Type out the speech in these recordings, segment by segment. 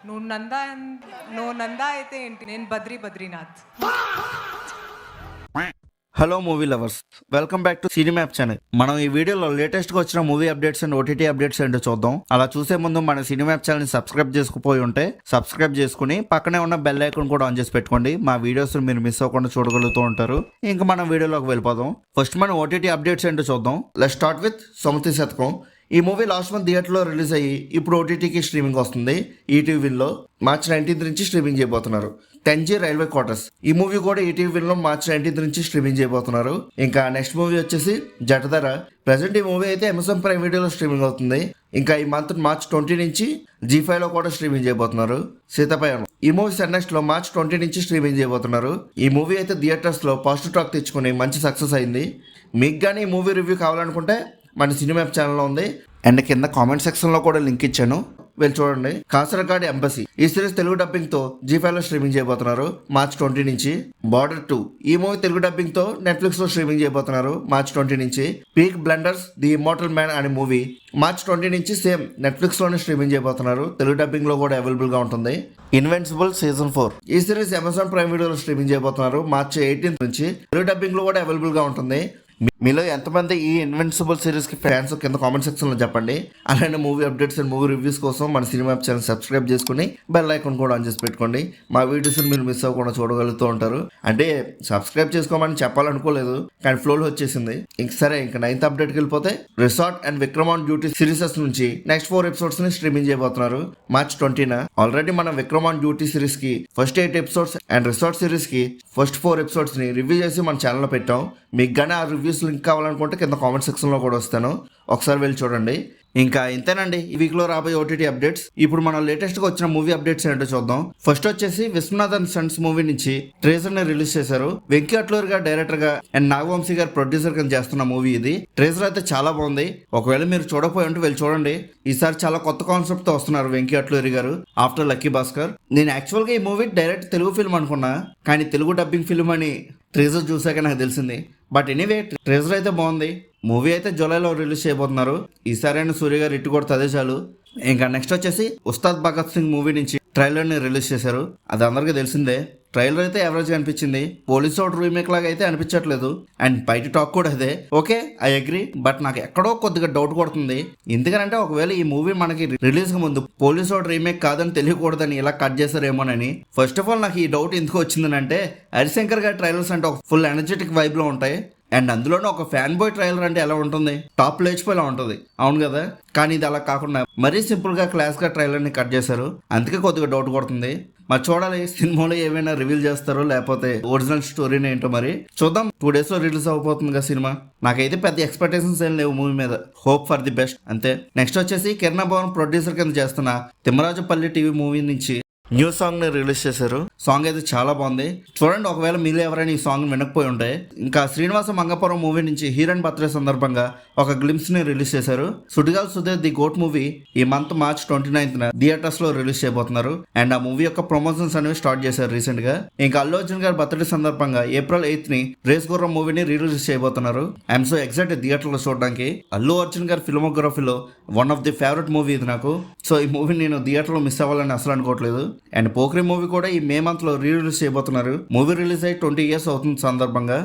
నువ్వు నందా అయితే ఏంటి, నేను Badrinath. Hello movie lovers, welcome back to సినిమాప్ ఛానల్. మనం ఈ వీడియోలో లేటెస్ట్ గా వచ్చిన movie updates and OTT updates ఏంటో చూద్దాం. అలా చూసే ముందు మన సినిమాప్ ఛానల్ ని సబ్స్క్రైబ్ చేసుకుపోయి ఉంటే సబ్స్క్రైబ్ చేసుకుని పక్కనే ఉన్న బెల్ ఐకాన్ కూడా ఆన్ చేసి పెట్టుకోండి. మా వీడియోస్ మీరు మిస్ అవ్వకుండా చూడగలుగుతూ ఉంటారు. ఇంకా మనం వీడియోలోకి వెళ్ళిపోదాం. ఫస్ట్ మనం ఓటీటీ అప్డేట్స్ ఏంటో చూద్దాం. లెట్స్ స్టార్ట్ విత్ సుమతి శతకం. ఈ మూవీ లాస్ట్ మంత్ థియేటర్లో రిలీజ్ అయ్యి ఇప్పుడు ఓటీటీకి స్ట్రీమింగ్ వస్తుంది. ఈటీవీలో మార్చ్ 19th నుంచి స్ట్రీమింగ్ చేయబోతున్నారు. 10G రైల్వే క్వార్టర్స్, ఈ మూవీ కూడా ఈటీవీలో మార్చ్ 19th నుంచి స్ట్రీమింగ్ చేయబోతున్నారు. ఇంకా నెక్స్ట్ మూవీ వచ్చేసి జటధర. ప్రెసెంట్ ఈ మూవీ అయితే అమెజాన్ ప్రైమ్ వీడియోలో స్ట్రీమింగ్ అవుతుంది. ఇంకా ఈ మంత్ మార్చ్ 20 నుంచి G5 లో కూడా స్ట్రీమింగ్ చేయబోతున్నారు. సీతాపయానం, ఈ మూవీ నెక్స్ట్ లో మార్చ్ 20 నుంచి స్ట్రీమింగ్ చేయబోతున్నారు. ఈ మూవీ అయితే థియేటర్స్ లో పాజిటివ్ టాక్ తెచ్చుకుని మంచి సక్సెస్ అయింది. మీకు కానీ ఈ మూవీ రివ్యూ కావాలనుకుంటే మన సినిమాప్ ఛానల్లో ఉంది. అండ్ కింద కామెంట్ సెక్షన్ లో కూడా లింక్ ఇచ్చాను, వెళ్ళి చూడండి. కాసరగాడ్ ఎంబసీ, ఈ సిరీస్ తెలుగు డబ్బింగ్ తో G5 లో స్ట్రీమింగ్ చేయబోతున్నారు మార్చ్ 20 నుంచి. బార్డర్ 2, ఈ మూవీ తెలుగు డబ్బింగ్ తో నెట్ఫ్లిక్స్ లో స్ట్రీమింగ్ చేయబోతున్నారు మార్చ్ 20 నుంచి. Peak blenders the immortal man అనే మూవీ మార్చ్ 20 నుంచి సేమ్ నెట్ఫ్లిక్స్ లోనే స్ట్రీమింగ్ చేయబోతున్నారు. తెలుగు డబ్బింగ్ లో కూడా అవైలబుల్ గా ఉంటుంది. ఇన్వెన్సిబుల్ సీజన్ 4, ఈ సిరీస్ అమెజాన్ ప్రైమ్ వీడియోలో స్ట్రీమింగ్ చేయబోతున్నారు మార్చ్ 18 నుంచి. తెలుగు డబ్బింగ్ లో కూడా అవైలబుల్ గా ఉంటుంది. మీలో ఎంతమంది ఈ ఇన్వెన్సిబుల్ సిరీస్ కి ఫ్యాన్స్ కింద కామెంట్ సెక్షన్ లో చెప్పండి. అలానే movie updates and movie reviews కోసం మన సినిమా ఛానల్ సబ్స్క్రైబ్ చేసుకుని బెల్ ఐకాన్ కూడా ఆన్ చేసి పెట్టుకోండి. మా వీడియోస్ మీరు మిస్ అవ్వకుండా చూడగలుగుతూ ఉంటారు. అంటే సబ్స్క్రైబ్ చేసుకోమని చెప్పాలనుకోలేదు, కానీ ఫ్లోలో వచ్చేసింది. ఇంక సరే, ఇంకా 9th అప్డేట్కి వెళ్ళిపోతే resort and Vikram on duty series నుంచి నెక్స్ట్ 4 ఎపిసోడ్స్ ని స్ట్రీమింగ్ చేయబోతున్నారు మార్చ్ 20న. ఆల్రెడీ మనం విక్రమ్ ఆన్ డ్యూటీ సిరీస్ కి first 8 episodes and resort series కి ఫస్ట్ 4 ఎపిసోడ్స్ ని రివ్యూ చేసి మన ఛానల్లో పెట్టాం. మీకు కానీ ఆ రివ్యూస్ లింక్ కావాలనుకుంటే కింద కామెంట్ సెక్షన్ లో కూడా వస్తాను, ఒకసారి వెళ్ళి చూడండి. ఇంకా ఇంతేనండి ఈ వీక్ లో రాబోయే ఓటీటీ అప్డేట్స్. ఇప్పుడు మనం లేటెస్ట్ గా వచ్చిన మూవీ అప్డేట్స్ ఏంటో చూద్దాం. ఫస్ట్ వచ్చేసి విశ్వనాథ్ అండ్ సన్స్ మూవీ నుంచి ట్రేజర్ ని రిలీజ్ చేశారు. వెంకీ అట్లూరి గారు డైరెక్టర్ గా అండ్ నాగవంశీ గారు ప్రొడ్యూసర్ గా చేస్తున్న మూవీ ఇది. ట్రేజర్ అయితే చాలా బాగుంది. ఒకవేళ మీరు చూడకపోయి ఉంటే వెళ్ళి చూడండి. ఈసారి చాలా కొత్త కాన్సెప్ట్ తో వస్తున్నారు వెంకీ అట్లూరి గారు ఆఫ్టర్ లక్కీ భాస్కర్. నేను యాక్చువల్ గా ఈ మూవీ డైరెక్ట్ తెలుగు ఫిల్మ్ అనుకున్నా, కానీ తెలుగు డబ్బింగ్ ఫిల్మ్ అని ట్రేజర్ చూసాక నాకు తెలిసింది. బట్ ఎనీవే, ట్రేజర్ అయితే బాగుంది. మూవీ అయితే జూలైలో రిలీజ్ చేయబోతున్నారు. ఈసారి అయినా సూర్య గారు ఇట్టు కొడితే అదే చాలు. ఇంకా నెక్స్ట్ వచ్చేసి ఉస్తాద్ భగత్ సింగ్ మూవీ నుంచి ట్రైలర్ ని రిలీజ్ చేశారు. అది అందరికీ తెలిసిందే. ట్రైలర్ అయితే ఎవరేజ్ అనిపించింది. పోలీస్ అవుట్ రీమేక్ లాగా అయితే అనిపించట్లేదు. అండ్ బయట టాక్ కూడా అదే. Okay, I agree. బట్ నాకు ఎక్కడో కొద్దిగా డౌట్ కొడుతుంది. ఎందుకంటే ఒకవేళ ఈ మూవీ మనకి రిలీజ్ కి ముందు పోలీస్ అవుట్ రీమేక్ కాదని తెలియకూడదని ఇలా కట్ చేశారేమోనని. ఫస్ట్ ఆఫ్ ఆల్ నాకు ఈ డౌట్ ఎందుకు వచ్చిందంటే, హరిశంకర్ గారి ట్రైలర్స్ అంటే ఒక ఫుల్ ఎనర్జెటిక్ వైబ్ లో ఉంటాయి. అండ్ అందులోనే ఒక ఫ్యాన్ బాయ్ ట్రైలర్ అంటే ఎలా ఉంటుంది, టాప్ లేచిపోయేలా ఉంటుంది, అవును కదా. కానీ ఇది అలా కాకుండా మరీ సింపుల్ గా క్లాస్ గా ట్రైలర్ ని కట్ చేశారు. అందుకే కొద్దిగా డౌట్ కొడుతుంది. మరి చూడాలి సినిమాలో ఏమైనా రివీల్ చేస్తారో లేకపోతే ఒరిజినల్ స్టోరీని ఏంటో మరి చూద్దాం. 2 days లో రిలీజ్ అవబోతుంది కదా సినిమా. నాకైతే పెద్ద ఎక్స్పెక్టేషన్స్ ఏం లేవు మూవీ మీద. హోప్ ఫర్ ది బెస్ట్ అంతే. నెక్స్ట్ వచ్చేసి కిరణ్ భవన్ ప్రొడ్యూసర్ కింద చేస్తున్న తిమ్మరాజుపల్లి టీవీ మూవీ నుంచి న్యూ సాంగ్ ని రిలీజ్ చేశారు. సాంగ్ అయితే చాలా బాగుంది, చూడండి. ఒకవేళ మీరు ఎవరైనా ఈ సాంగ్ వినకపోయి ఉంటే. ఇంకా శ్రీనివాస మంగపురం మూవీ నుంచి హీరోయిన్ బర్త్డే సందర్భంగా ఒక గ్లిమ్స్ ని రిలీజ్ చేశారు. Sudigali Sudheer the goat movie ఈ మంత్ మార్చ్ 29న థియేటర్స్ లో రిలీజ్ చేయబోతున్నారు. అండ్ ఆ మూవీ యొక్క ప్రమోషన్స్ అనేవి స్టార్ట్ చేశారు రీసెంట్ గా. ఇంకా అల్లు అర్జున్ గారి బర్త్డే సందర్భంగా April 8th ని రేస్ గుర్రం మూవీని రిలీజ్ చేయబోతున్నారు. ఐఎమ్ సో ఎక్సైటెడ్ థియేటర్ లో చూడడానికి. అల్లు అర్జున్ గారి ఫిల్మోగ్రఫీలో one of the favourite movie ఇది నాకు. సో ఈ మూవీ నేను థియేటర్ లో మిస్ అవ్వాలని అసలు అనుకోవట్లేదు. అండ్ పోఖ్రి మూవీ కూడా ఈ మే మంత్ లో రిలీజ్ చేయబోతున్నారు. మూవీ రిలీజ్ అయ్యి 20 years అవుతుంది సందర్భంగా.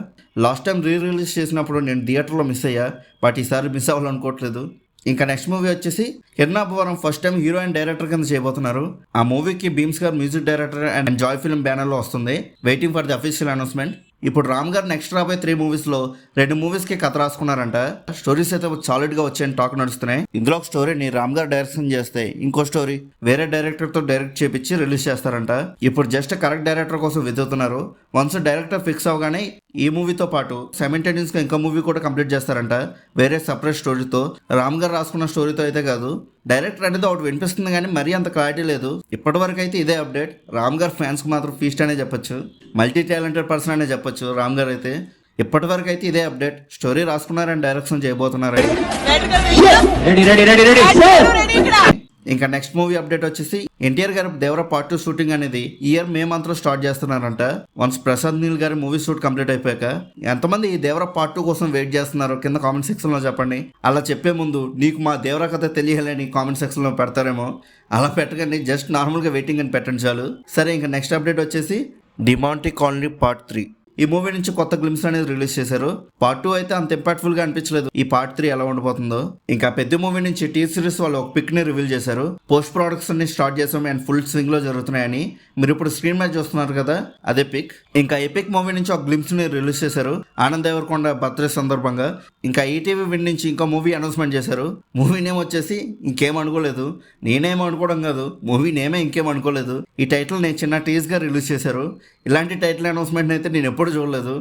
లాస్ట్ టైం రిలీజ్ చేసినప్పుడు నేను థియేటర్లో మిస్ అయ్యా, బట్ ఈసారి మిస్ అవ్వాలనుకోవట్లేదు. ఇంకా నెక్స్ట్ మూవీ వచ్చేసి Kiranapuram first time hero and director కింద చేయబోతున్నారు. ఆ మూవీకి Bheems garu music director and Joy film banner లో వస్తుంది. Waiting for the official announcement. ఇప్పుడు రామ్ గారు నెక్స్ట్ రాబోయే 3 movies లో 2 movies కి కథ రాసుకున్నారంట. స్టోరీస్ అయితే సాలిడ్ గా వచ్చాయని టాక్ నడుస్తున్నాయి. ఇందులో ఒక స్టోరీని రామ్ గారు డైరెక్షన్ చేస్తే ఇంకో స్టోరీ వేరే డైరెక్టర్ తో డైరెక్ట్ చేపించి రిలీజ్ చేస్తారంట. ఇప్పుడు జస్ట్ కరెక్ట్ డైరెక్టర్ కోసం వెతుకుతున్నారు. వన్స్ డైరెక్టర్ ఫిక్స్ అవగానే ఈ మూవీతో పాటు సైమల్టేనియస్ గా ఇంకో మూవీ కూడా కంప్లీట్ చేస్తారంట, వేరే సపరేట్ స్టోరీతో. రామ్ గారు రాసుకున్న స్టోరీతో అయితే కాదు. డైరెక్టర్ అనేది ఒకటి వినిపిస్తుంది కానీ మరీ అంత క్లారిటీ లేదు. ఇప్పటి వరకు అయితే ఇదే అప్డేట్. రామ్ గారు ఫ్యాన్స్ కు మాత్రం ఫీస్ట్ అనే చెప్పొచ్చు, మల్టీ టాలెంటెడ్ పర్సన్ అనే చెప్పొచ్చు రామ్ గారు అయితే. ఇప్పటి వరకు అయితే ఇదే అప్డేట్. స్టోరీ రాసుకున్నారని డైరెక్షన్ చేయబోతున్నారు. ఇంకా నెక్స్ట్ మూవీ అప్డేట్ వచ్చేసి ఎన్టీఆర్ గారి దేవర పార్ట్ 2 షూటింగ్ అనేది ఈ ఇయర్ మే మంత్ లో స్టార్ట్ చేస్తున్నారంట. వన్స్ ప్రసాద్ నీల్ గారి మూవీ షూట్ కంప్లీట్ అయిపోయాక ఎంతమంది ఈ దేవర పార్ట్ 2 కోసం వెయిట్ చేస్తున్నారో కింద కామెంట్ సెక్షన్ లో చెప్పండి. అలా చెప్పే ముందు నీకు మా దేవర కథ తెలియాలని కామెంట్ సెక్షన్ లో పెడతారేమో, అలా పెట్టకండి, జస్ట్ నార్మల్ గా వెయిటింగ్ అని పెట్టండి చాలు. సరే, ఇంకా నెక్స్ట్ అప్డేట్ వచ్చేసి డిమాంటీ కాలనీ పార్ట్ 3. ఈ మూవీ నుంచి కొత్త గ్లిమ్స్ అనేది రిలీజ్ చేశారు. పార్ట్ 2 అయితే అంత ఇంపాక్ట్ఫుల్ గా అనిపించలేదు. ఈ పార్ట్ 3 ఎలా ఉండబోతుందో. ఇంకా పెద్ద మూవీ నుంచి టీ సిరీస్ వాళ్ళు ఒక పిక్ ని రివీల్ చేశారు. పోస్ట్ ప్రొడక్షన్ ని స్టార్ట్ చేసాం అండ్ ఫుల్ స్వింగ్ లో జరుగుతున్నాయని. మీరు ఇప్పుడు స్క్రీన్ మీద చూస్తున్నారు కదా, అదే పిక్. ఇంకా ఎపిక్ మూవీ నుంచి ఒక గ్లిమ్స్ ని రిలీజ్ చేశారు ఆనంద్ దేవరకొండ బర్త్డే సందర్భంగా. ఇంకా ఈటీవీ విన్ నుంచి ఇంకో మూవీ అనౌన్స్మెంట్ చేశారు. మూవీ నేమ్ వచ్చేసి ఇంకేం అనుకోలేదు, నేనేం అనుకోవడం కాదు, మూవీ నేమే ఇంకేం అనుకోలేదు. ఈ టైటిల్ నేను చిన్న టీజ్ గా రిలీజ్ చేశారు. ఇలాంటి టైటిల్ అనౌన్స్మెంట్ అయితే నేను ఎప్పుడు చూడలేదు.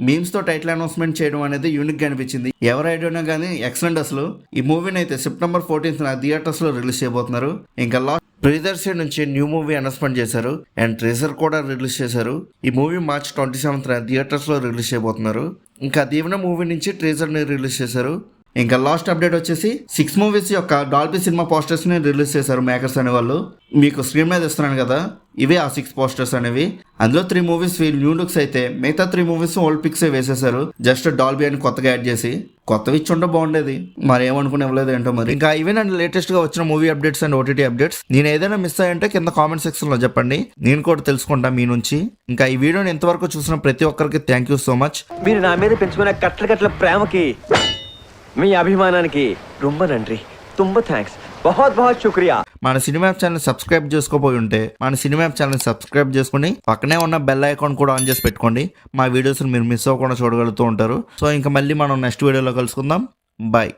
మీమ్స్ తో టైటిల్ అనౌన్స్మెంట్ చేయడం అనేది యూనిక్ గా అనిపించింది. ఎవరు ఐడియానో కానీ ఎక్సలెంట్ అసలు. ఈ మూవీని అయితే సెప్టెంబర్ 14th థియేటర్స్ లో రిలీజ్ చేయబోతున్నారు. ఇంకా లాస్ట్ ప్రియదర్శి నుంచి న్యూ మూవీ అనౌన్స్మెంట్ చేశారు అండ్ ట్రేజర్ కూడా రిలీజ్ చేశారు. ఈ మూవీ మార్చ్ 27th థియేటర్స్ లో రిలీజ్ చేయబోతున్నారు. ఇంకా దీవెన మూవీ నుంచి ట్రేజర్ ని రిలీజ్ చేశారు. ఇంకా లాస్ట్ అప్డేట్ వచ్చేసి 6 మూవీస్ యొక్క డాల్బీ సినిమా పోస్టర్స్ ని రిలీజ్ చేశారు మేకర్స్ అనే వాళ్ళు. మీకు స్క్రీన్ మీద ఇస్తున్నాను కదా, ఇవే ఆ 6 పోస్టర్స్ అనేవి. అందులో 3 మూవీస్ న్యూ లుక్స్ అయితే మిగతా 3 మూవీస్ ఓల్డ్ పిక్స్ వేసేసారు. జస్ట్ డాల్బీ అని కొత్తగా యాడ్ చేసి. కొత్తవి ఇచ్చుంటే బాగుండేది, మరి ఏమనుకుని ఇవ్వలేదు ఏంటో మరి. ఇంకా ఇవే అండ్ లేటెస్ట్ గా వచ్చిన movie updates and OTT updates. నేను ఏదైనా మిస్ అయ్యంటే కింద కామెంట్ సెక్షన్ లో చెప్పండి, నేను కూడా తెలుసుకుంటా మీ నుంచి. ఇంకా ఈ వీడియోని ఎంతవరకు చూసిన ప్రతి ఒక్కరికి థ్యాంక్ యూ సో మచ్. మీరు నా మీద పెంచుకున్న కట్ల ప్రేమకి, మీ అభిమానానికి రొంబ నండ్రి, తుంబ థ్యాంక్స్, బహుత్ బహుత్ శుక్రియా. మన సినిమా ఛానల్ సబ్స్క్రైబ్ చేసుకోపోయి ఉంటే మన సినిమా ఛానల్ సబ్స్క్రైబ్ చేసుకుని పక్కనే ఉన్న బెల్ ఐకాన్ కూడా ఆన్ చేసి పెట్టుకోండి. మా వీడియోస్ మీరు మిస్ అవ్వకుండా చూడగలుగుతూ ఉంటారు. సో ఇంకా మళ్ళీ మనం నెక్స్ట్ వీడియోలో కలుసుకుందాం. బాయ్.